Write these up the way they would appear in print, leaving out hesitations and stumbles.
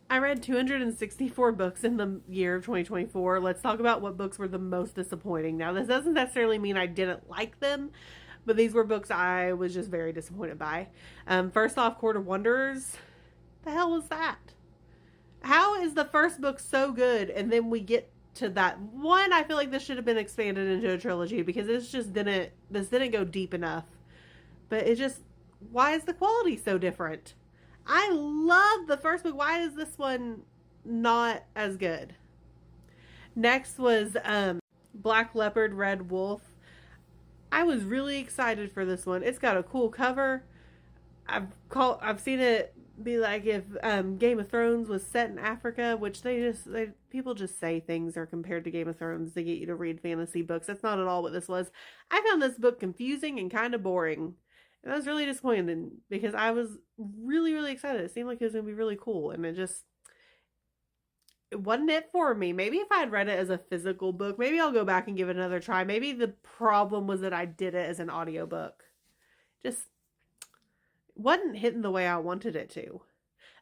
I read 264 books in the year of 2024. Let's talk about what books were the most disappointing. Now, this doesn't necessarily mean I didn't like them, but these were books I was just very disappointed by. First off, Court of Wonders. The hell was that? How is the first book so good and then we get to that one? I feel like this should have been expanded into a trilogy because this didn't go deep enough. But it just, why is the quality so different? I love the first book. Why is this one not as good? Next was Black Leopard, Red Wolf. I was really excited for this one. It's got a cool cover. I've seen it be like if Game of Thrones was set in Africa, which people just say things are compared to Game of Thrones to get you to read fantasy books. That's not at all what this was. I found this book confusing and kind of boring. And I was really disappointed because I was really, really excited. It seemed like it was going to be really cool. And it wasn't it for me. Maybe if I had read it as a physical book, maybe I'll go back and give it another try. Maybe the problem was that I did it as an audiobook. Just wasn't hitting the way I wanted it to.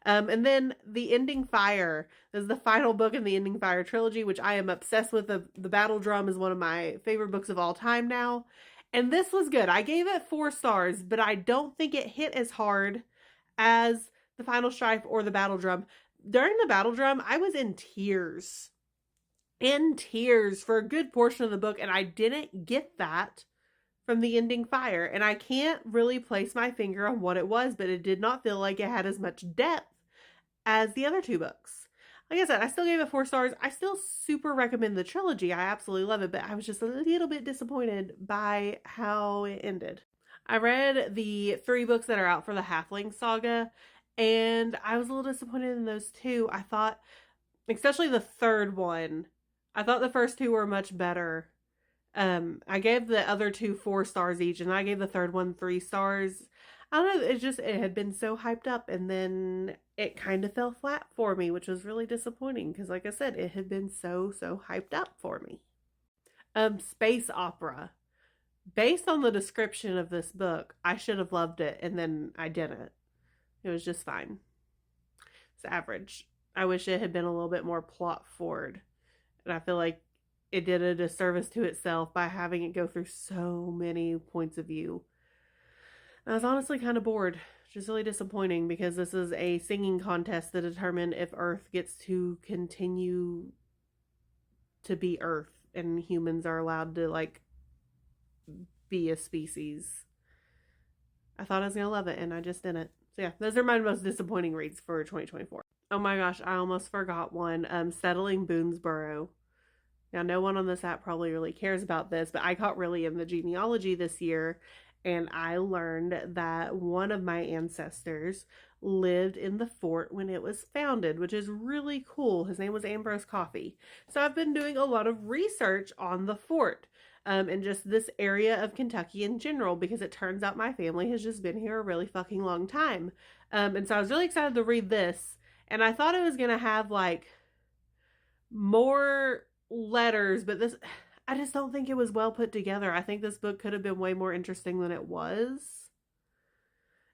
And then The Ending Fire is the final book in the Ending Fire trilogy, which I am obsessed with. The Battle Drum is one of my favorite books of all time now. And this was good. I gave it 4 stars, but I don't think it hit as hard as The Final Strife or The Battle Drum. During The Battle Drum, I was in tears. In tears for a good portion of the book, and I didn't get that from The Ending Fire. And I can't really place my finger on what it was, but it did not feel like it had as much depth as the other 2 books. Like I said, I still gave it 4 stars. I still super recommend the trilogy. I absolutely love it, but I was just a little bit disappointed by how it ended. I read the 3 books that are out for the Halfling Saga, and I was a little disappointed in those too. I thought, especially the third one, I thought the first 2 were much better. I gave the other 2 4 stars each, and I gave the third one 3 stars. I don't know, it had been so hyped up, and then it kind of fell flat for me, which was really disappointing because, like I said, it had been so hyped up for me. Space opera. Based on the description of this book, I should have loved it, and then I didn't. It was just fine. It's average. I wish it had been a little bit more plot forward, and I feel like it did a disservice to itself by having it go through so many points of view. I was honestly kind of bored, which is really disappointing because this is a singing contest to determine if Earth gets to continue to be Earth and humans are allowed to, like, be a species. I thought I was going to love it, and I just didn't. So yeah, those are my most disappointing reads for 2024. Oh my gosh, I almost forgot one. Settling Boonesboro. Now, no one on this app probably really cares about this, but I got really in the genealogy this year, and I learned that one of my ancestors lived in the fort when it was founded, which is really cool. His name was Ambrose Coffey. So I've been doing a lot of research on the fort and just this area of Kentucky in general, because it turns out my family has just been here a really fucking long time. And so I was really excited to read this, and I thought it was going to have like more letters, but I just don't think it was well put together. I think this book could have been way more interesting than it was,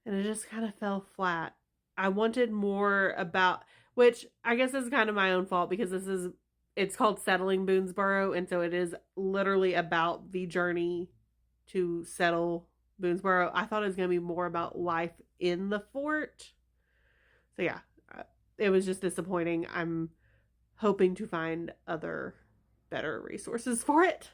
and it just kind of fell flat. I wanted more about, which I guess is kind of my own fault because it's called Settling Boonesboro, and so it is literally about the journey to settle Boonesboro. I thought it was going to be more about life in the fort. So yeah, it was just disappointing. I'm hoping to find other better resources for it.